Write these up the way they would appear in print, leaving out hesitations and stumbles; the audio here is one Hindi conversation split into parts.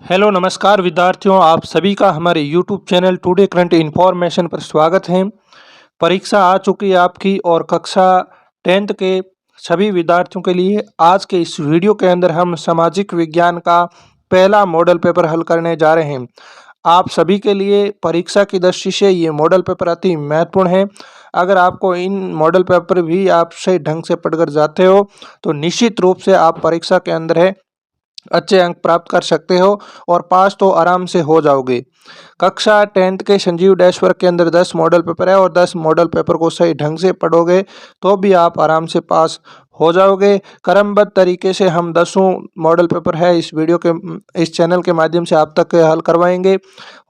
हेलो नमस्कार विद्यार्थियों, आप सभी का हमारे YouTube channel today current information पर स्वागत है। परीक्षा आ चुकी है आपकी और कक्षा 10th के सभी विद्यार्थियों के लिए आज के इस वीडियो के अंदर हम सामाजिक विज्ञान का पहला मॉडल पेपर हल करने जा रहे हैं। आप सभी के लिए परीक्षा की दृष्टि से ये मॉडल पेपर अति महत्वपूर्ण है। अगर आपको इन मॉडल पेपर भी आप सही ढंग से पढ़कर जाते हो तो निश्चित रूप से आप परीक्षा के अंदर है अच्छे अंक प्राप्त कर सकते हो और पास तो आराम से हो जाओगे। कक्षा 10th के संजीव डैश वर्ग के अंदर 10 मॉडल पेपर है और 10 मॉडल पेपर को सही ढंग से पढ़ोगे तो भी आप आराम से पास हो जाओगे। क्रमबद्ध तरीके से हम 10 मॉडल पेपर है इस चैनल के माध्यम से आप तक हल करवाएंगे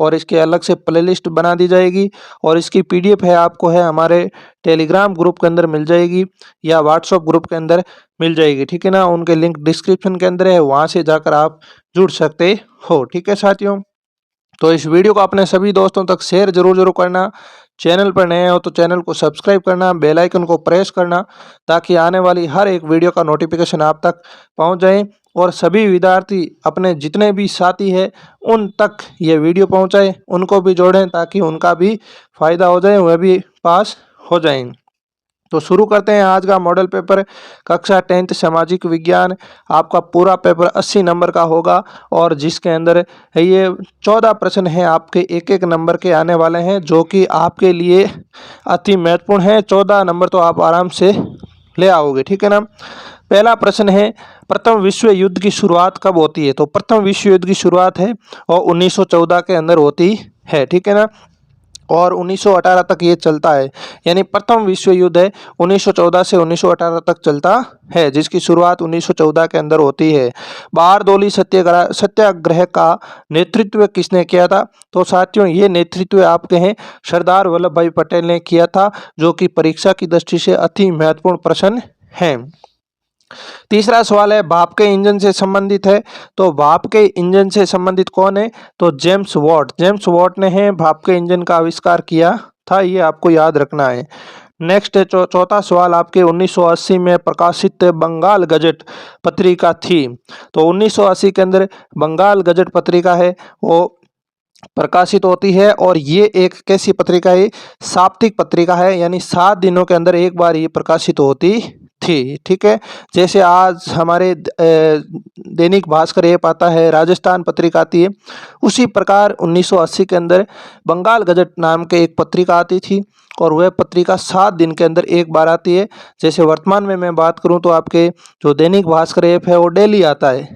और इसके अलग से प्लेलिस्ट बना दी जाएगी और इसकी पीडीएफ है आपको है हमारे टेलीग्राम ग्रुप के अंदर मिल जाएगी या व्हाट्सएप ग्रुप के अंदर मिल जाएगी। ठीक है ना, उनके लिंक डिस्क्रिप्शन के अंदर है, वहां से जाकर आप जुड़ सकते हो। ठीक है साथियों, तो इस वीडियो को अपने सभी दोस्तों तक शेयर जरूर करना। चैनल पर नए हो तो चैनल को सब्सक्राइब करना, बेल आइकन को प्रेस करना ताकि आने वाली हर एक वीडियो का नोटिफिकेशन आप तक पहुंच जाए और सभी विद्यार्थी अपने जितने भी साथी हैं उन तक ये वीडियो पहुंचाए, उनको भी जोड़ें ताकि उनका भी फायदा हो जाए, वह भी पास हो जाएं। तो शुरू करते हैं आज का मॉडल पेपर। कक्षा 10th सामाजिक विज्ञान आपका पूरा पेपर 80 नंबर का होगा और जिसके अंदर ये 14 प्रश्न हैं आपके एक एक नंबर के आने वाले हैं जो कि आपके लिए अति महत्वपूर्ण है। 14 नंबर तो आप आराम से ले आओगे। ठीक है ना। पहला प्रश्न है, प्रथम विश्व युद्ध की शुरुआत कब होती है? तो प्रथम विश्व युद्ध की शुरुआत है और 1914 के अंदर होती है। ठीक है ना, और 1918 तक ये चलता है, यानी प्रथम विश्व युद्ध है 1914 से 1918 तक चलता है, जिसकी शुरुआत 1914 के अंदर होती है। बारदोली सत्याग्रह का नेतृत्व किसने किया था? तो साथियों ये नेतृत्व आपके हैं सरदार वल्लभ भाई पटेल ने किया था, जो कि परीक्षा की दृष्टि से अति महत्वपूर्ण प्रश्न है। तीसरा सवाल है, भाप के इंजन से संबंधित है। तो भाप के इंजन से संबंधित कौन है? तो जेम्स वॉट ने है भाप के इंजन का आविष्कार किया था, ये आपको याद रखना है। नेक्स्ट है चौथा सवाल आपके 1980 में प्रकाशित बंगाल गजट पत्रिका थी। तो 1980 के अंदर बंगाल गजट पत्रिका है वो प्रकाशित होती है और ये एक कैसी पत्रिका है? साप्ताहिक पत्रिका है, यानी 7 दिनों के अंदर एक बार ये प्रकाशित होती थी। ठीक है, जैसे आज हमारे दैनिक भास्कर ये पाता है, राजस्थान पत्रिका आती है, उसी प्रकार 1980 के अंदर बंगाल गजट नाम के एक पत्रिका आती थी और वह पत्रिका 7 दिन के अंदर एक बार आती है। जैसे वर्तमान में मैं बात करूं तो आपके जो दैनिक भास्कर ऐप है वो डेली आता है,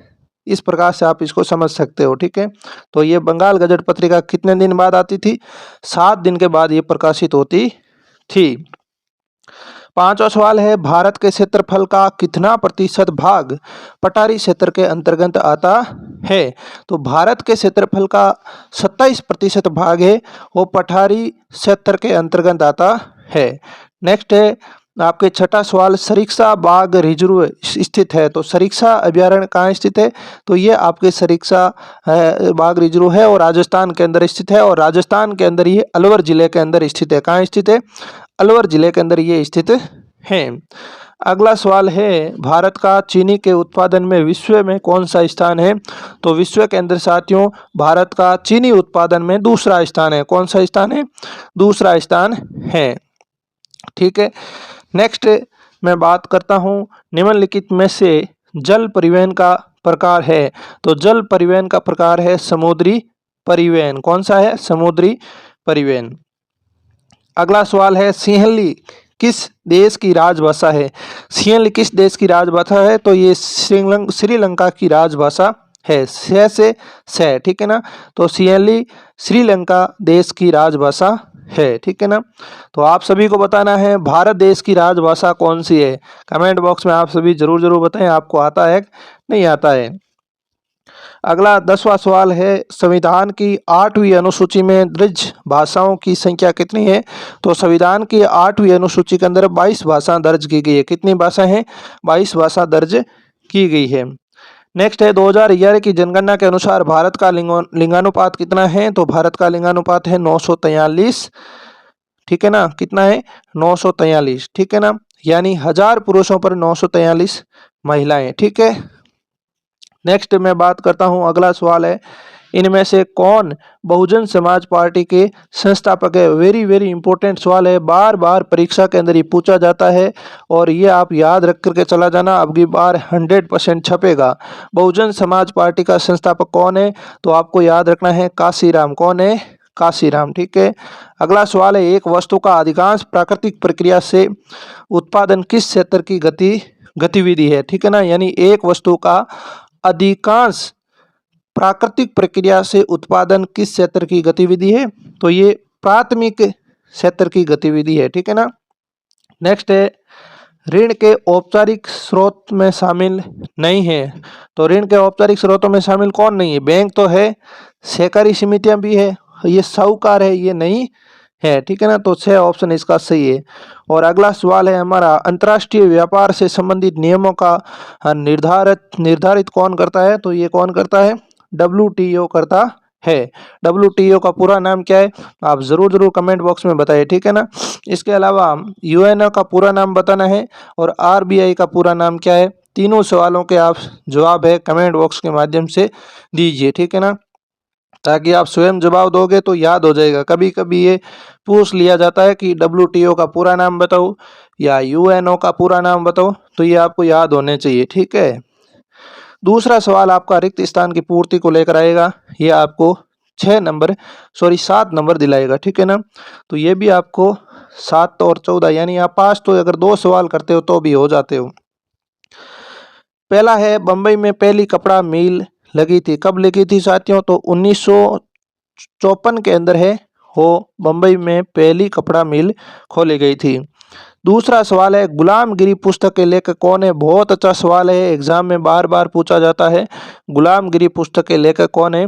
इस प्रकार से आप इसको समझ सकते हो। ठीक है, तो ये बंगाल गजट पत्रिका कितने दिन बाद आती थी? 7 दिन के बाद ये प्रकाशित होती थी। पांचवा सवाल है, भारत के क्षेत्रफल का कितना प्रतिशत भाग पठारी क्षेत्र के अंतर्गत आता है? तो भारत के क्षेत्रफल का 27% भाग है वो पठारी क्षेत्र के अंतर्गत आता है। नेक्स्ट है आपके छठा सवाल, सरिस्का बाघ रिजर्व स्थित है। तो सरिस्का अभ्यारण्य कहाँ स्थित है? तो ये आपके सरिस्का बाघ रिजर्व है और राजस्थान के अंदर स्थित है और राजस्थान के अंदर ये अलवर जिले के अंदर स्थित है। कहाँ स्थित है? अलवर जिले के अंदर ये स्थित है। अगला सवाल है, भारत का चीनी के उत्पादन में विश्व में कौन सा स्थान है? तो विश्व के अंदर साथियों भारत का चीनी उत्पादन में दूसरा स्थान है। कौन सा स्थान है? दूसरा स्थान है। ठीक है, नेक्स्ट मैं बात करता हूँ निम्नलिखित में से जल परिवहन का प्रकार है। तो जल परिवहन का प्रकार है समुद्री परिवहन। कौन सा है? समुद्री परिवहन। अगला सवाल है, सिंहली किस देश की राजभाषा है? सिंहली किस देश की राजभाषा है? तो ये श्रीलंका की राजभाषा है। से ठीक है ना, तो सिंहली श्रीलंका देश की राजभाषा है। ठीक है ना, तो आप सभी को बताना है भारत देश की राजभाषा कौन सी है। कमेंट बॉक्स में आप सभी जरूर बताएं आपको आता है नहीं आता है। अगला 10वां सवाल है, संविधान की 8वीं अनुसूची में दर्ज भाषाओं की संख्या कितनी है? तो संविधान की 8वीं अनुसूची के अंदर 22 भाषा दर्ज की गई है। कितनी भाषा है? 22 भाषा दर्ज की गई है। नेक्स्ट है 2011 की जनगणना के अनुसार भारत का लिंगानुपात कितना है? तो भारत का लिंगानुपात है 943। ठीक है ना, कितना है? 943। ठीक है ना, यानी 1000 पुरुषों पर 943 महिलाएं। ठीक है, नेक्स्ट मैं बात करता हूं, अगला सवाल है, इनमें से कौन बहुजन समाज पार्टी के संस्थापक है? वेरी वेरी इंपॉर्टेंट सवाल है, बार बार परीक्षा के अंदर ये पूछा जाता है और ये आप याद रख करके चला जाना, अब की बार 100% छपेगा। बहुजन समाज पार्टी का संस्थापक कौन है? तो आपको याद रखना है काशीराम। कौन है? काशीराम। ठीक है। अगला सवाल है, एक वस्तु का अधिकांश प्राकृतिक प्रक्रिया से उत्पादन किस क्षेत्र की गतिविधि है? ठीक है ना, यानी एक वस्तु का अधिकांश प्राकृतिक प्रक्रिया से उत्पादन किस क्षेत्र की गतिविधि है? तो ये प्राथमिक क्षेत्र की गतिविधि है। ठीक है ना। नेक्स्ट है, ऋण के औपचारिक स्रोत में शामिल नहीं है। तो ऋण के औपचारिक स्रोतों में शामिल कौन नहीं है? बैंक तो है, सहकारी समितियां भी है, ये साहूकार है, ये नहीं है। ठीक है ना, तो 6 ऑप्शन इसका सही है। और अगला सवाल है हमारा, अंतर्राष्ट्रीय व्यापार से संबंधित नियमों का निर्धारित कौन करता है? तो ये कौन करता है? WTO करता है। WTO का पूरा नाम क्या है? आप जरूर कमेंट बॉक्स में बताइए। ठीक है ना। इसके अलावा UNO का पूरा नाम बताना है और RBI का पूरा नाम क्या है? तीनों सवालों के आप जवाब है कमेंट बॉक्स के माध्यम से दीजिए। ठीक है ना, ताकि आप स्वयं जवाब दोगे तो याद हो जाएगा। कभी कभी ये पूछ लिया जाता है कि WTO का पूरा नाम बताओ या UNO का पूरा नाम बताओ, तो ये आपको याद होने चाहिए। ठीक है। दूसरा सवाल आपका रिक्त स्थान की पूर्ति को लेकर आएगा, ये आपको 7 नंबर दिलाएगा। ठीक है ना, तो ये भी आपको 7 और 14 यानी आप पास तो अगर 2 सवाल करते हो तो भी हो जाते हो। पहला है, बंबई में पहली कपड़ा मिल लगी थी, कब लगी थी साथियों? तो 1954 के अंदर है वो बंबई में पहली कपड़ा मिल खोली गई थी। दूसरा सवाल है, गुलामगिरी पुस्तक के लेखक कौन है? बहुत अच्छा सवाल है, एग्जाम में बार बार पूछा जाता है। गुलामगिरी पुस्तक के लेखक कौन है?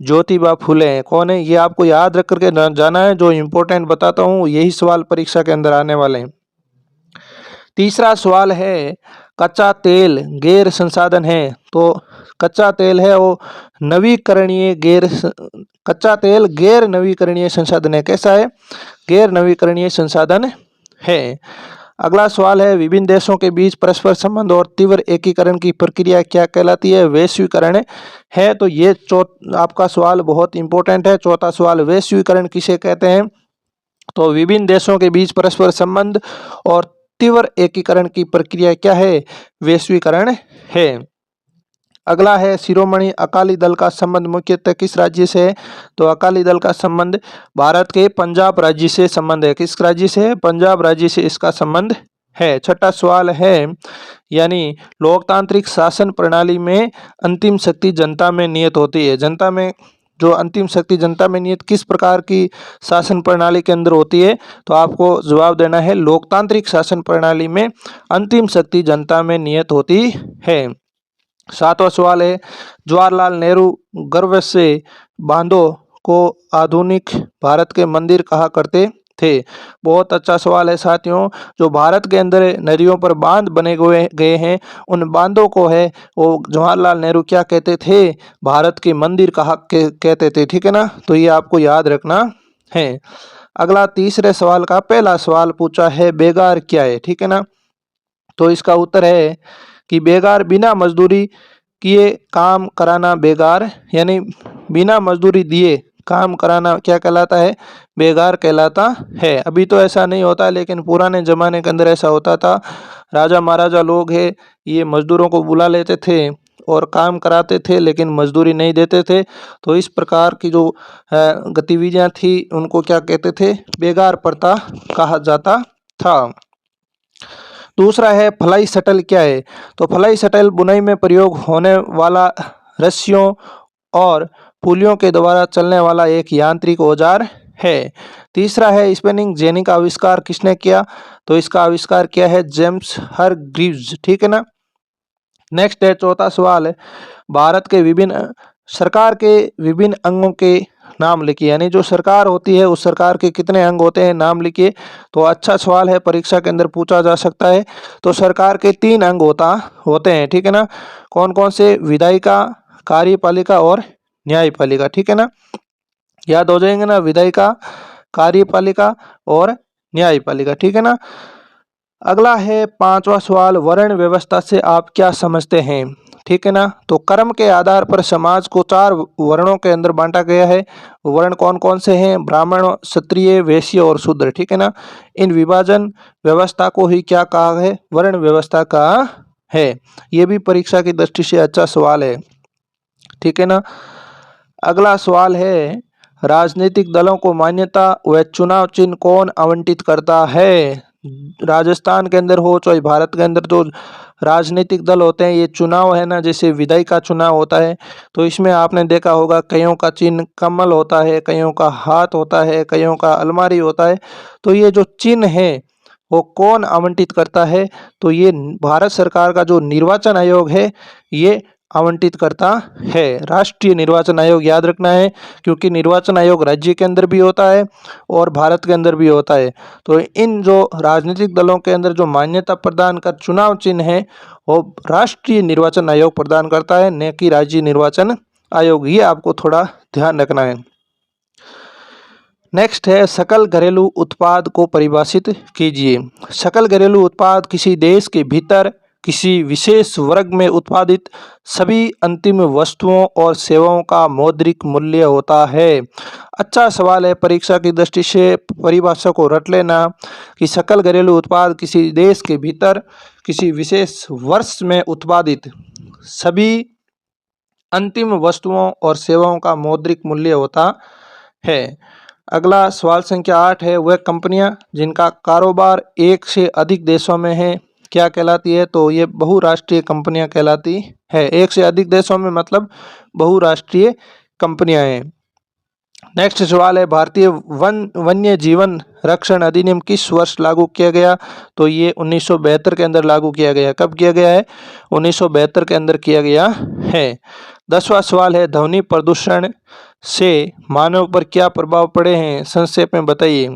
ज्योतिबा फुले हैं। कौन है? ये आपको याद रख करके जाना है, जो इम्पोर्टेंट बताता हूँ यही सवाल परीक्षा के अंदर आने वाले हैं। तीसरा सवाल है, कच्चा तेल गैर संसाधन है। तो कच्चा तेल है वो कच्चा तेल गैर नवीकरणीय संसाधन है। कैसा है? गैर नवीकरणीय संसाधन है। अगला सवाल है, विभिन्न देशों के बीच परस्पर संबंध और तीव्र एकीकरण की प्रक्रिया क्या कहलाती है? वैश्वीकरण है। तो ये आपका सवाल बहुत इंपॉर्टेंट है। चौथा सवाल, वैश्वीकरण किसे कहते हैं? तो विभिन्न देशों के बीच परस्पर संबंध और तीव्र एकीकरण की प्रक्रिया क्या है? वैश्वीकरण है। अगला है, शिरोमणि अकाली दल का संबंध मुख्यतः किस राज्य से है? तो अकाली दल का संबंध भारत के पंजाब राज्य से संबंध है। किस राज्य से है? पंजाब राज्य से इसका संबंध है। छठा सवाल है, यानी लोकतांत्रिक शासन प्रणाली में अंतिम शक्ति जनता में नियत होती है। जनता में जो अंतिम शक्ति जनता में नियत किस प्रकार की शासन प्रणाली के अंदर होती है? तो आपको जवाब देना है, लोकतांत्रिक शासन प्रणाली में अंतिम शक्ति जनता में नियत होती है। सातवां सवाल है, जवाहरलाल नेहरू गर्व से बांधों को आधुनिक भारत के मंदिर कहा करते थे। बहुत अच्छा सवाल है साथियों। जो भारत के अंदर नदियों पर बांध बने गए हैं, उन बांधों को है वो जवाहरलाल नेहरू क्या कहते थे? भारत के मंदिर कहा कहते थे। ठीक है ना, तो ये आपको याद रखना है। अगला तीसरे सवाल का पहला सवाल पूछा है, बेगार क्या है? ठीक है ना, तो इसका उत्तर है कि बेगार बिना मजदूरी किए काम कराना बेगार, यानी बिना मजदूरी दिए काम कराना क्या कहलाता है? बेगार कहलाता है। अभी तो ऐसा नहीं होता, लेकिन पुराने जमाने के अंदर ऐसा होता था। राजा महाराजा लोग है, ये मजदूरों को बुला लेते थे और काम कराते थे, लेकिन मजदूरी नहीं देते थे। तो इस प्रकार की जो गतिविधियां थी उनको क्या कहते थे? बेगार प्रथा कहा जाता था। दूसरा है, फ्लाई शटल क्या है? तो फ्लाई शटल बुनाई में प्रयोग होने वाला रस्सियों और पुलियों के द्वारा चलने वाला एक यांत्रिक औजार है। तीसरा है, स्पिनिंग जेनी का आविष्कार किसने किया? तो इसका आविष्कार किया है जेम्स हरग्रीव्स। ठीक है ना। नेक्स्ट है चौथा सवाल, भारत के सरकार के विभिन्न अंगों के नाम लिखिए, यानी जो सरकार होती है उस सरकार के कितने अंग होते हैं, नाम लिखिए। तो अच्छा सवाल है, परीक्षा के अंदर पूछा जा सकता है। तो सरकार के 3 अंग होते हैं। ठीक है ना, कौन कौन से? विधायिका, कार्यपालिका और न्यायपालिका। ठीक है ना, याद हो जाएंगे ना, विधायिका, कार्यपालिका और न्यायपालिका। ठीक है ना। अगला है 5वां सवाल, वर्ण व्यवस्था से आप क्या समझते हैं? ठीक है ना। तो कर्म के आधार पर समाज को 4 वर्णों के अंदर बांटा गया है। वर्ण कौन कौन से हैं? ब्राह्मण, क्षत्रिय, वैश्य और शूद्र, ठीक है ना। इन विभाजन व्यवस्था को ही क्या कहा है? वर्ण व्यवस्था कहा है। ये भी परीक्षा की दृष्टि से अच्छा सवाल है, ठीक है ना। अगला सवाल है, राजनीतिक दलों को मान्यता व चुनाव चिन्ह कौन आवंटित करता है? राजस्थान के अंदर हो चाहे भारत के अंदर, जो राजनीतिक दल होते हैं, ये चुनाव है ना, जैसे विधायी का चुनाव होता है, तो इसमें आपने देखा होगा कईयों का चिन्ह कमल होता है, कईयों का हाथ होता है, कईयों का अलमारी होता है। तो ये जो चिन्ह है वो कौन आवंटित करता है? तो ये भारत सरकार का जो निर्वाचन आयोग है ये आवंटित करता है। राष्ट्रीय निर्वाचन आयोग याद रखना है, क्योंकि निर्वाचन आयोग राज्य के अंदर भी होता है और भारत के अंदर भी होता है। तो इन जो राजनीतिक दलों के अंदर जो मान्यता प्रदान कर चुनाव चिन्ह है वो राष्ट्रीय निर्वाचन आयोग प्रदान करता है, न कि राज्य निर्वाचन आयोग। ये आपको थोड़ा ध्यान रखना है। नेक्स्ट है, सकल घरेलू उत्पाद को परिभाषित कीजिए। सकल घरेलू उत्पाद किसी देश के भीतर किसी विशेष वर्ग में उत्पादित सभी अंतिम वस्तुओं और सेवाओं का मौद्रिक मूल्य होता है। अच्छा सवाल है, परीक्षा की दृष्टि से परिभाषा को रट लेना कि सकल घरेलू उत्पाद किसी देश के भीतर किसी विशेष वर्ष में उत्पादित सभी अंतिम वस्तुओं और सेवाओं का मौद्रिक मूल्य होता है। अगला सवाल संख्या 8 है, वह कंपनियां जिनका कारोबार एक से अधिक देशों में है क्या कहलाती है? तो ये बहुराष्ट्रीय कंपनियां कहलाती है। एक से अधिक देशों में मतलब बहुराष्ट्रीय कंपनियां हैं। नेक्स्ट सवाल है, भारतीय वन्य जीवन रक्षण अधिनियम किस वर्ष लागू किया गया? तो ये 1972 के अंदर लागू किया गया। कब किया गया है? 1972 के अंदर किया गया है। 10वां सवाल है, ध्वनि प्रदूषण से मानव पर क्या प्रभाव पड़े हैं? संक्षेप में बताइए।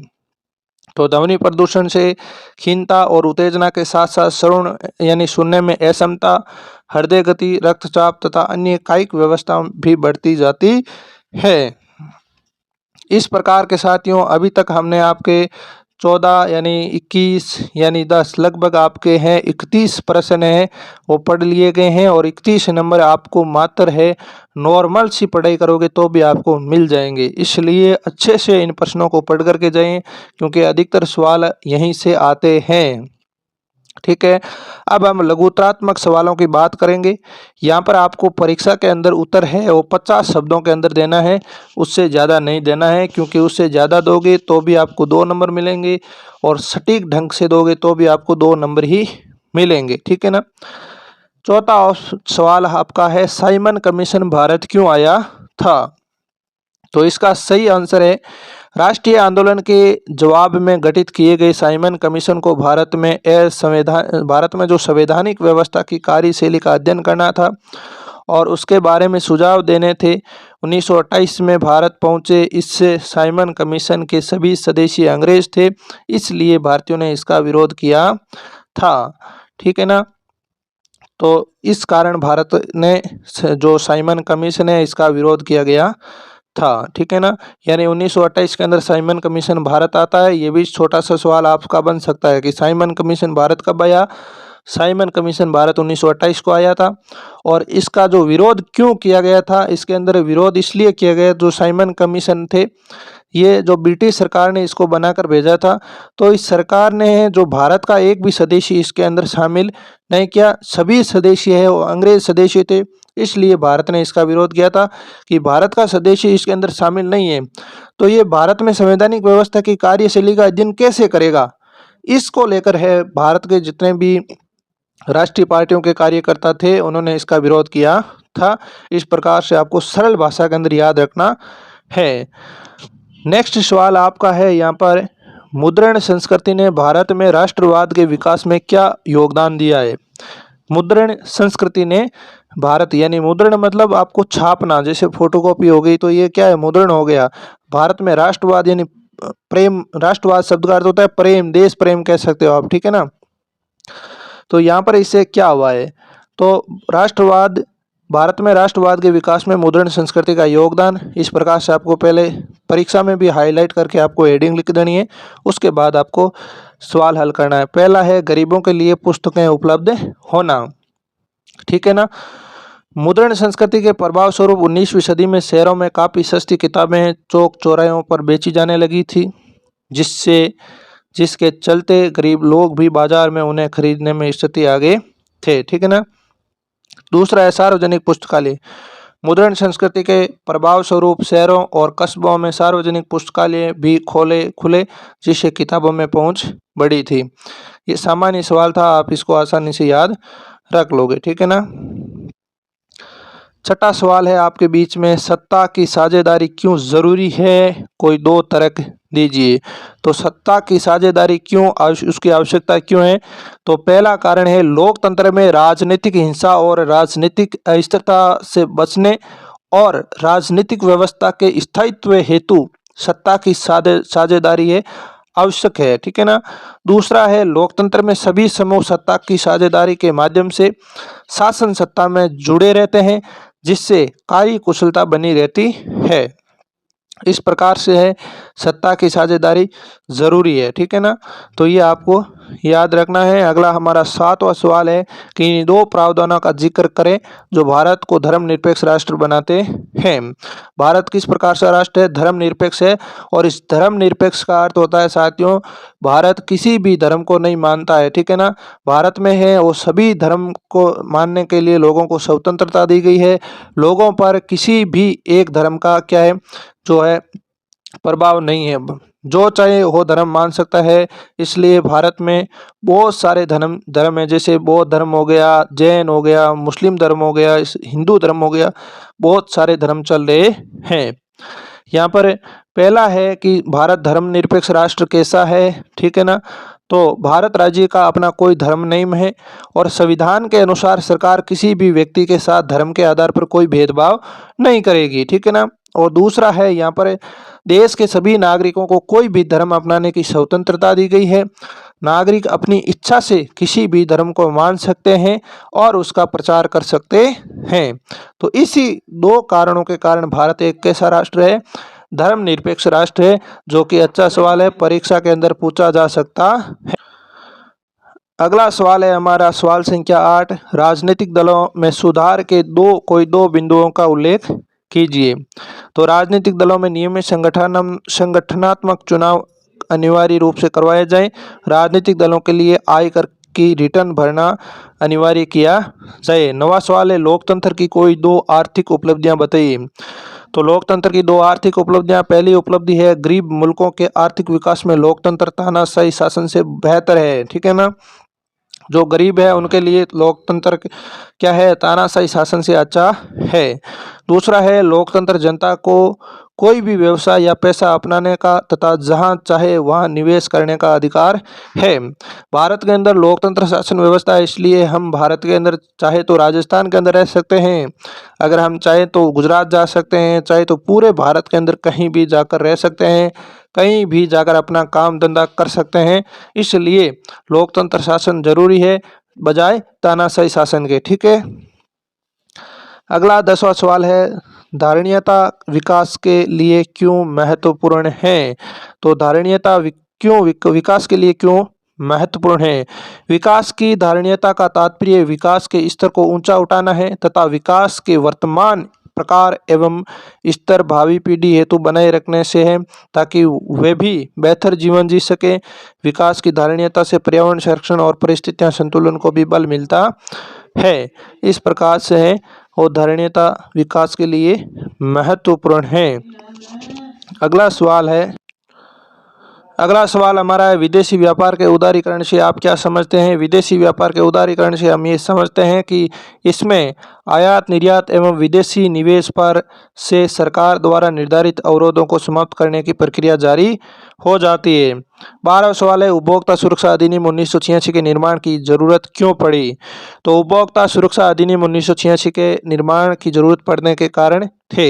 तो ध्वनि प्रदूषण से खीनता और उत्तेजना के साथ साथ श्रवण यानी सुनने में अक्षमता, हृदय गति, रक्तचाप तथा अन्य कायिक व्यवस्था भी बढ़ती जाती है। इस प्रकार के साथियों, अभी तक हमने आपके 14 यानी 21 यानी 10 लगभग आपके हैं 31 प्रश्न हैं वो पढ़ लिए गए हैं, और 31 नंबर आपको मात्र है। नॉर्मल सी पढ़ाई करोगे तो भी आपको मिल जाएंगे, इसलिए अच्छे से इन प्रश्नों को पढ़ करके जाएं, क्योंकि अधिकतर सवाल यहीं से आते हैं, ठीक है। अब हम लघुत्रात्मक सवालों की बात करेंगे। यहाँ पर आपको परीक्षा के अंदर उत्तर है वो 50 शब्दों के अंदर देना है, उससे ज़्यादा नहीं देना है, क्योंकि उससे ज़्यादा दोगे तो भी आपको 2 नंबर मिलेंगे और सटीक ढंग से दोगे तो भी आपको 2 नंबर ही मिलेंगे, ठीक है ना। चौथा सवाल आपका है, साइमन कमीशन भारत क्यों आया था? तो इसका सही आंसर है, राष्ट्रीय आंदोलन के जवाब में गठित किए गए साइमन कमीशन को भारत में जो संवैधानिक व्यवस्था की कार्यशैली का अध्ययन करना था और उसके बारे में सुझाव देने थे। 1928 में भारत पहुंचे। इससे साइमन कमीशन के सभी सदस्य अंग्रेज थे, इसलिए भारतीयों ने इसका विरोध किया था, ठीक है ना। तो इस कारण भारत ने जो साइमन कमीशन है इसका विरोध किया गया था, ठीक है ना। यानी 1928 के अंदर साइमन कमीशन भारत आता है। ये भी छोटा सा सवाल आपका बन सकता है कि साइमन कमीशन भारत कब आया? साइमन कमीशन भारत 1928 को आया था। और इसका जो विरोध क्यों किया गया था, इसके अंदर विरोध इसलिए किया गया, जो साइमन कमीशन थे ये जो ब्रिटिश सरकार ने इसको बनाकर भेजा था, तो इस सरकार ने जो भारत का एक भी सदस्य इसके अंदर शामिल नहीं किया, सभी सदस्य है वो अंग्रेज सदस्य थे, इसलिए भारत ने इसका विरोध किया था कि भारत का सदस्य इसके अंदर शामिल नहीं है, तो ये भारत में संवैधानिक व्यवस्था की कार्यशैली का अध्ययन कैसे करेगा। इसको लेकर है भारत के जितने भी राष्ट्रीय पार्टियों के कार्यकर्ता थे उन्होंने इसका विरोध किया था। इस प्रकार से आपको सरल भाषा के अंदर याद रखना है। नेक्स्ट सवाल आपका है यहाँ पर, मुद्रण संस्कृति ने भारत में राष्ट्रवाद के विकास में क्या योगदान दिया है? मुद्रण संस्कृति ने भारत यानी मुद्रण मतलब आपको छापना, जैसे फोटोकॉपी हो गई, तो ये क्या है? मुद्रण हो गया। भारत में राष्ट्रवाद यानी प्रेम, राष्ट्रवाद शब्द का अर्थ होता है प्रेम, देश प्रेम कह सकते हो आप, ठीक है ना। तो यहाँ पर इससे क्या हुआ है? तो राष्ट्रवाद, भारत में राष्ट्रवाद के विकास में मुद्रण संस्कृति का योगदान, इस प्रकार से आपको पहले परीक्षा में भी हाईलाइट करके आपको हेडिंग लिख देनी है, उसके बाद आपको सवाल हल करना है। पहला है गरीबों के लिए पुस्तकें उपलब्ध होना, ठीक है ना। मुद्रण संस्कृति के प्रभाव स्वरूप 19वीं सदी में शहरों में काफ़ी सस्ती किताबें चौक चौराहों पर बेची जाने लगी थी, जिसके चलते गरीब लोग भी बाजार में उन्हें खरीदने में स्थिति आगे थे। ठीक है ना। दूसरा है सार्वजनिक पुस्तकालय। मुद्रण संस्कृति के प्रभाव स्वरूप शहरों और कस्बों में सार्वजनिक पुस्तकालय भी खुले, जिससे किताबों में पहुंच बढ़ी थी। ये सामान्य सवाल था, आप इसको आसानी से याद रख लोगे। ठीक है ना। छठा सवाल है आपके बीच में, सत्ता की साझेदारी क्यों जरूरी है? कोई दो तर्क दीजिए। तो सत्ता की साझेदारी क्यों, उसकी आवश्यकता क्यों है? तो पहला कारण है लोकतंत्र में राजनीतिक हिंसा और राजनीतिक अस्थिरता से बचने और राजनीतिक व्यवस्था के स्थायित्व हेतु सत्ता की साझेदारी है आवश्यक है। ठीक है ना। दूसरा है लोकतंत्र में सभी समूह सत्ता की साझेदारी के माध्यम से शासन सत्ता में जुड़े रहते हैं, जिससे कार्य कुशलता बनी रहती है। इस प्रकार से है सत्ता की साझेदारी जरूरी है। ठीक है ना। तो ये आपको याद रखना है। अगला हमारा 7वां सवाल है कि इन दो प्रावधानों का जिक्र करें जो भारत को धर्मनिरपेक्ष राष्ट्र बनाते हैं। भारत किस प्रकार से राष्ट्र है? धर्मनिरपेक्ष है। और इस धर्मनिरपेक्ष का अर्थ होता है साथियों, भारत किसी भी धर्म को नहीं मानता है। ठीक है ना। भारत में है वो सभी धर्म को मानने के लिए लोगों को स्वतंत्रता दी गई है। लोगों पर किसी भी एक धर्म का क्या है, जो है प्रभाव नहीं है। जो चाहे वो धर्म मान सकता है। इसलिए भारत में बहुत सारे धर्म है, जैसे बौद्ध धर्म हो गया, जैन हो गया, मुस्लिम धर्म हो गया, हिंदू धर्म हो गया, बहुत सारे धर्म चल रहे हैं। यहाँ पर पहला है कि भारत धर्मनिरपेक्ष राष्ट्र कैसा है। ठीक है ना। तो भारत राज्य का अपना कोई धर्म नहीं है और संविधान के अनुसार सरकार किसी भी व्यक्ति के साथ धर्म के आधार पर कोई भेदभाव नहीं करेगी। ठीक है ना। और दूसरा है यहाँ पर देश के सभी नागरिकों को कोई भी धर्म अपनाने की स्वतंत्रता दी गई है। नागरिक अपनी इच्छा से किसी भी धर्म को मान सकते हैं और उसका प्रचार कर सकते हैं। तो इसी दो कारणों के कारण भारत एक कैसा राष्ट्र है? धर्मनिरपेक्ष राष्ट्र है, जो कि अच्छा सवाल है, परीक्षा के अंदर पूछा जा सकता है। अगला सवाल है हमारा सवाल संख्या 8, राजनीतिक दलों में सुधार के कोई दो बिंदुओं का उल्लेख कीजिए। तो राजनीतिक दलों में नियमित संगठनात्मक चुनाव अनिवार्य रूप से करवाए जाएं। राजनीतिक दलों के लिए आयकर की रिटर्न भरना अनिवार्य किया जाए। नवा सवाल है लोकतंत्र की कोई दो आर्थिक उपलब्धियां बताइए। तो लोकतंत्र की दो आर्थिक उपलब्धियां, पहली उपलब्धि है गरीब मुल्कों के आर्थिक विकास में लोकतंत्र तानाशाही शासन से बेहतर है। ठीक है ना। जो गरीब है उनके लिए लोकतंत्र क्या है? तानाशाही शासन से अच्छा है। दूसरा है लोकतंत्र जनता को कोई भी व्यवसाय या पैसा अपनाने का तथा जहां चाहे वहां निवेश करने का अधिकार है। भारत के अंदर लोकतंत्र शासन व्यवस्था है, इसलिए हम भारत के अंदर चाहे तो राजस्थान के अंदर रह सकते हैं, अगर हम चाहे तो गुजरात जा सकते हैं, चाहे तो पूरे भारत के अंदर कहीं भी जाकर रह सकते हैं, कहीं भी जाकर अपना काम धंधा कर सकते हैं। इसलिए लोकतंत्र शासन जरूरी है बजाय तानाशाही शासन के। ठीक है। अगला 10वां सवाल है धारणीयता विकास के लिए क्यों महत्वपूर्ण है। तो धारणीयता क्यों विकास के लिए क्यों महत्वपूर्ण है? विकास की धारणीयता का तात्पर्य विकास के स्तर को ऊंचा उठाना है तथा विकास के वर्तमान प्रकार एवं स्तर भावी पीढ़ी हेतु बनाए रखने से है, ताकि वे भी बेहतर जीवन जी सके। विकास की धारणीयता से पर्यावरण संरक्षण और परिस्थितियां संतुलन को भी बल मिलता है। इस प्रकार से है और धारणीयता विकास के लिए महत्वपूर्ण है। अगला सवाल हमारा है विदेशी व्यापार के उदारीकरण से आप क्या समझते हैं। विदेशी व्यापार के उदारीकरण से हम ये समझते हैं कि इसमें आयात निर्यात एवं विदेशी निवेश पर से सरकार द्वारा निर्धारित अवरोधों को समाप्त करने की प्रक्रिया जारी हो जाती है। 12वां सवाल है उपभोक्ता सुरक्षा अधिनियम 1986 के निर्माण की जरूरत क्यों पड़ी। तो उपभोक्ता सुरक्षा अधिनियम 1986 के निर्माण की जरूरत पड़ने के कारण थे।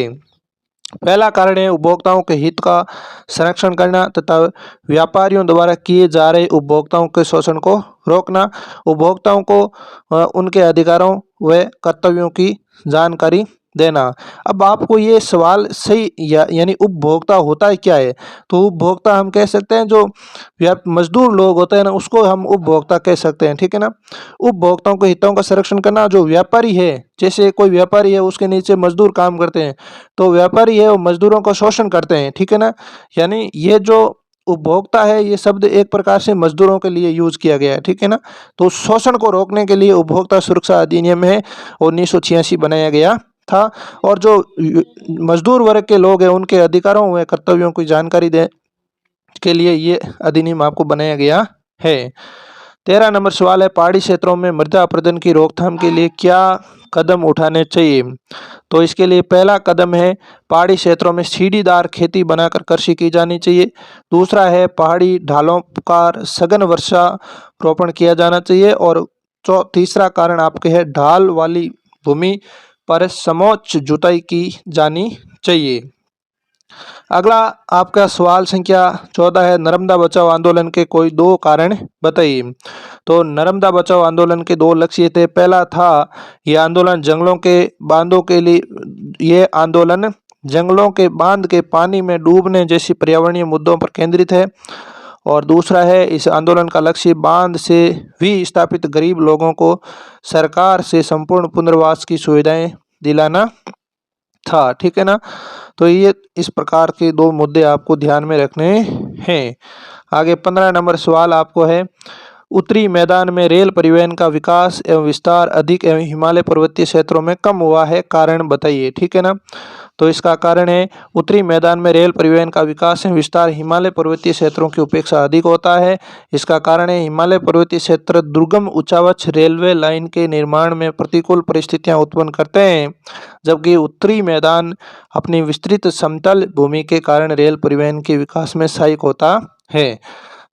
पहला कारण है उपभोक्ताओं के हित का संरक्षण करना तथा व्यापारियों द्वारा किए जा रहे उपभोक्ताओं के शोषण को रोकना। उपभोक्ताओं को उनके अधिकारों व कर्तव्यों की जानकारी देना। अब आपको ये सवाल सही यानी उपभोक्ता होता है क्या है? तो उपभोक्ता हम कह सकते हैं जो मजदूर लोग होते हैं ना, उसको हम उपभोक्ता कह सकते हैं, ठीक है ना। उपभोक्ताओं के हितों का संरक्षण करना, जो व्यापारी है, जैसे कोई व्यापारी है उसके नीचे मजदूर काम करते हैं, तो व्यापारी है वो मजदूरों का शोषण करते हैं, ठीक है ना। यानी ये जो उपभोक्ता है ये शब्द एक प्रकार से मजदूरों के लिए यूज किया गया है, ठीक है ना। तो शोषण को रोकने के लिए उपभोक्ता सुरक्षा अधिनियम है 1986 बनाया गया था। और जो मजदूर वर्ग के लोग हैं उनके अधिकारों व कर्तव्यों की जानकारी दे के लिए ये अधिनियम आपको बनाया गया है। 13 नंबर सवाल है, पहाड़ी क्षेत्रों में मृदा अपरदन की रोकथाम के लिए क्या कदम उठाने चाहिए? तो इसके लिए पहला कदम है पहाड़ी क्षेत्रों में सीढ़ीदार खेती बनाकर कृषि की जानी चाहिए। दूसरा है पहाड़ी ढालों का सघन वृक्षारोपण किया जाना चाहिए। और तीसरा कारण आपके है ढाल वाली भूमि पर समोच्च जुताई की जानी चाहिए। अगला आपका सवाल संख्या 14 है, नर्मदा बचाओ आंदोलन के कोई दो कारण बताइए। तो नर्मदा बचाओ आंदोलन के दो लक्ष्य थे। पहला था यह आंदोलन जंगलों के बांधों के लिए, ये आंदोलन जंगलों के बांध के पानी में डूबने जैसी पर्यावरणीय मुद्दों पर केंद्रित है। और दूसरा है इस आंदोलन का लक्ष्य बांध से विस्थापित गरीब लोगों को सरकार से संपूर्ण पुनर्वास की सुविधाएं दिलाना था, ठीक है ना। तो ये इस प्रकार के दो मुद्दे आपको ध्यान में रखने हैं। आगे 15 नंबर सवाल आपको है, उत्तरी मैदान में रेल परिवहन का विकास एवं विस्तार अधिक एवं हिमालय पर्वतीय क्षेत्रों में कम हुआ है, कारण बताइए, ठीक है ना। तो इसका कारण है उत्तरी मैदान में रेल परिवहन का विकास एवं विस्तार हिमालय पर्वतीय क्षेत्रों की अपेक्षा अधिक होता है। इसका कारण है हिमालय पर्वतीय क्षेत्र दुर्गम उच्चावच रेलवे लाइन के निर्माण में प्रतिकूल परिस्थितियां उत्पन्न करते हैं, जबकि उत्तरी मैदान अपनी विस्तृत समतल भूमि के कारण रेल परिवहन के विकास में सहायक होता है।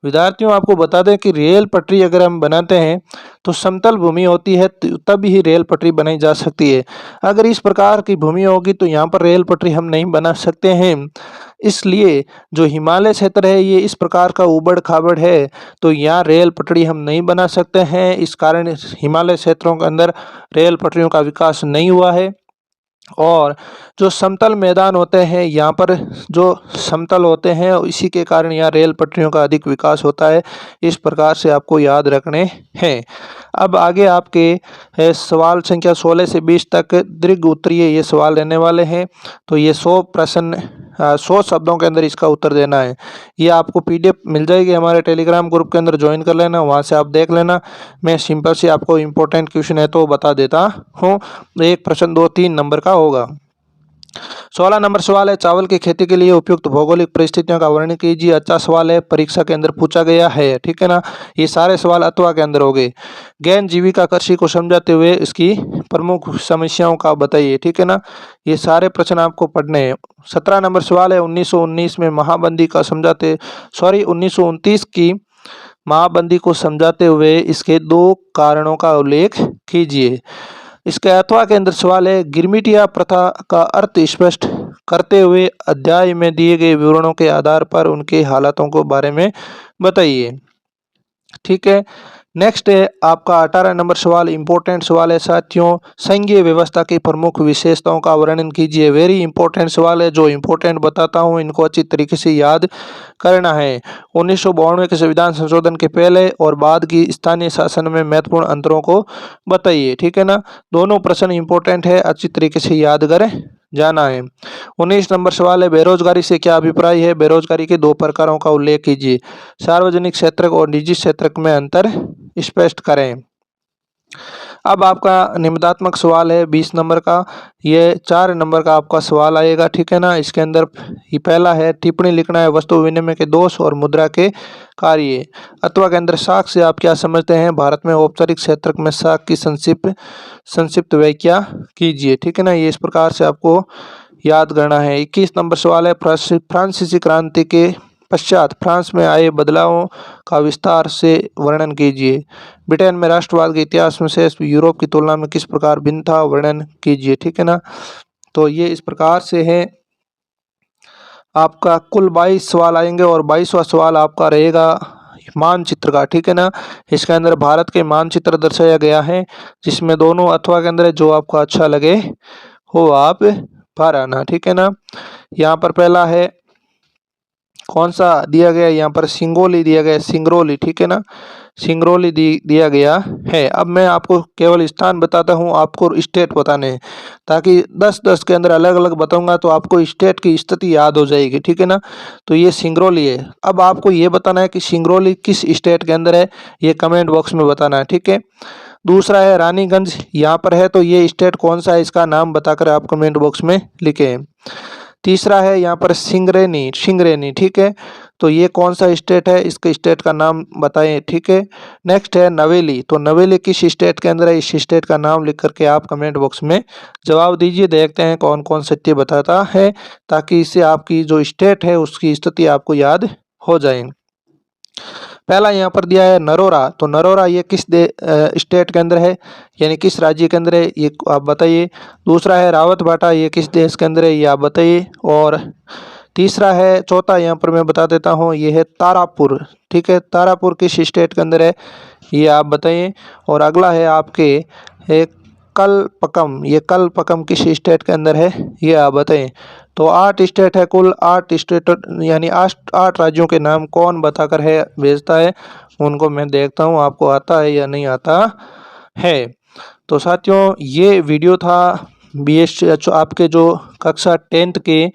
विद्यार्थियों आपको बता दें कि रेल पटरी अगर हम बनाते हैं तो समतल भूमि होती है तब ही रेल पटरी बनाई जा सकती है। अगर इस प्रकार की भूमि होगी तो यहाँ पर रेल पटरी हम नहीं बना सकते हैं। इसलिए जो हिमालय क्षेत्र है ये इस प्रकार का उबड़ खाबड़ है, तो यहाँ रेल पटरी हम नहीं बना सकते हैं। इस कारण हिमालय क्षेत्रों के अंदर रेल पटरियों का विकास नहीं हुआ है। और जो समतल मैदान होते हैं यहाँ पर जो समतल होते हैं इसी के कारण यहाँ रेल पटरियों का अधिक विकास होता है। इस प्रकार से आपको याद रखने हैं। अब आगे आपके सवाल संख्या 16 से 20 तक दीर्घ उत्तरीय ये सवाल रहने वाले हैं। तो ये 100 प्रश्न 100 शब्दों के अंदर इसका उत्तर देना है। ये आपको पीडीएफ मिल जाएगी हमारे टेलीग्राम ग्रुप के अंदर, ज्वाइन कर लेना, वहाँ से आप देख लेना। मैं सिंपल से आपको इम्पोर्टेंट क्वेश्चन है तो बता देता हूँ। एक प्रश्न 2-3 नंबर का होगा। 16 नंबर सवाल है, चावल की खेती के लिए उपयुक्त भौगोलिक परिस्थितियों का वर्णन कीजिए। अच्छा सवाल है, परीक्षा के अंदर पूछा गया है, ठीक है ना। ये सारे सवाल अथवा के अंदर हो गए। गैर जीविका कृषि को समझाते हुए इसकी प्रमुख समस्याओं का बताइए, ठीक है ना। ये सारे प्रश्न आपको पढ़ने हैं। 17 नंबर सवाल है, 1919 में महाबंदी का 1929 की महाबंदी को समझाते हुए इसके दो कारणों का उल्लेख कीजिए। इसके अथवा के अंदर सवाल है, गिरमिटिया प्रथा का अर्थ स्पष्ट करते हुए अध्याय में दिए गए विवरणों के आधार पर उनके हालातों को बारे में बताइए, ठीक है। नेक्स्ट है आपका 18 नंबर सवाल, इंपॉर्टेंट सवाल है साथियों, संघीय व्यवस्था की प्रमुख विशेषताओं का वर्णन कीजिए। वेरी इंपॉर्टेंट सवाल है, जो इंपॉर्टेंट बताता हूँ इनको अच्छी तरीके से याद करना है। 1992 के संविधान संशोधन के पहले और बाद की स्थानीय शासन में महत्वपूर्ण अंतरों को बताइए, ठीक है ना। दोनों प्रश्न इंपॉर्टेंट है, अच्छी तरीके से याद करें जाना है। 19 नंबर सवाल है, बेरोजगारी से क्या अभिप्राय है? बेरोजगारी के दो प्रकारों का उल्लेख कीजिए। सार्वजनिक क्षेत्र और निजी क्षेत्र में अंतर स्पष्ट करें। अब आपका निबंधात्मक सवाल है 20 नंबर का, ये 4 नंबर का आपका सवाल आएगा, ठीक है ना। इसके अंदर ये पहला है, टिप्पणी लिखना है वस्तु विनिमय के दोष और मुद्रा के कार्य। अथवा के अंदर साख से आप क्या समझते हैं? भारत में औपचारिक क्षेत्र में साख की संक्षिप्त व्याख्या कीजिए, ठीक है ना। ये इस प्रकार से आपको याद करना है। 21 नंबर सवाल है, फ्रांसीसी क्रांति के पश्चात फ्रांस में आए बदलावों का विस्तार से वर्णन कीजिए। ब्रिटेन में राष्ट्रवाद के इतिहास में से यूरोप की तुलना में किस प्रकार भिन्न था, वर्णन कीजिए, ठीक है ना। तो ये इस प्रकार से है। आपका कुल 22 सवाल आएंगे और 22वां सवाल आपका रहेगा मानचित्र का, ठीक है ना। इसके अंदर भारत के मानचित्र दर्शाया गया है, जिसमें दोनों अथवा के अंदर जो आपको अच्छा लगे वो आप भर आना, ठीक है ना। यहाँ पर पहला है कौन सा दिया गया, यहाँ पर सिंगोली दिया गया, सिंगरौली, ठीक है ना, सिंगरौली दिया गया है। अब मैं आपको केवल स्थान बताता हूँ, आपको स्टेट बताने हैं, ताकि 10-10 के अंदर अलग अलग बताऊंगा तो आपको स्टेट की स्थिति याद हो जाएगी, ठीक है ना। तो ये सिंगरौली है। अब आपको ये बताना है कि सिंगरौली किस स्टेट के अंदर है, ये कमेंट बॉक्स में बताना है, ठीक है। दूसरा है रानीगंज, यहाँ पर है, तो ये स्टेट कौन सा है इसका नाम बताकर आप कमेंट बॉक्स में लिखें। तीसरा है यहाँ पर सिंगरेनी, सिंगरेनी, ठीक है, तो ये कौन सा स्टेट है, इसके स्टेट का नाम बताएं, ठीक है। नेक्स्ट है नवेली, तो नवेली किस स्टेट के अंदर है, इस स्टेट का नाम लिख करके आप कमेंट बॉक्स में जवाब दीजिए। देखते हैं कौन कौन सत्य बताता है, ताकि इससे आपकी जो स्टेट है उसकी स्थिति आपको याद हो जाए। पहला यहाँ पर दिया है नरोरा, तो नरोरा ये किस स्टेट के अंदर है, यानी किस राज्य के अंदर है, ये आप बताइए। दूसरा है रावतबाटा, ये किस देश के अंदर है, ये आप बताइए। और तीसरा है, चौथा यहाँ पर मैं बता देता हूँ, ये है तारापुर, ठीक है, तारापुर किस स्टेट के अंदर है, ये आप बताइए। और अगला है आपके एक कलपकम, ये कलपकम किस स्टेट के अंदर है, ये आप बताएं। तो 8 स्टेट है, कुल 8 स्टेट, यानी 8 राज्यों के नाम कौन बताकर है भेजता है, उनको मैं देखता हूँ आपको आता है या नहीं आता है। तो साथियों ये वीडियो था BS आपके जो कक्षा 10th के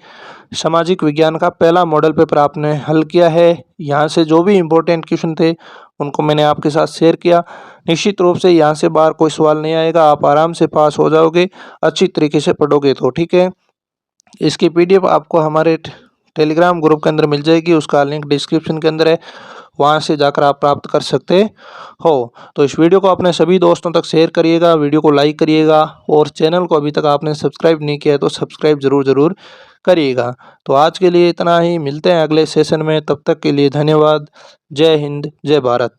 सामाजिक विज्ञान का पहला मॉडल पेपर आपने हल किया है। यहाँ से जो भी इम्पोर्टेंट क्वेश्चन थे उनको मैंने आपके साथ शेयर किया। निश्चित रूप से यहाँ से बाहर कोई सवाल नहीं आएगा, आप आराम से पास हो जाओगे अच्छी तरीके से पढ़ोगे तो, ठीक है। इसकी PDF आपको हमारे टेलीग्राम ग्रुप के अंदर मिल जाएगी, उसका लिंक डिस्क्रिप्शन के अंदर है, वहाँ से जाकर आप प्राप्त कर सकते हो। तो इस वीडियो को अपने सभी दोस्तों तक शेयर करिएगा, वीडियो को लाइक करिएगा, और चैनल को अभी तक आपने सब्सक्राइब नहीं किया है तो सब्सक्राइब जरूर करिएगा। तो आज के लिए इतना ही, मिलते हैं अगले सेशन में, तब तक के लिए धन्यवाद। जय हिंद, जय भारत।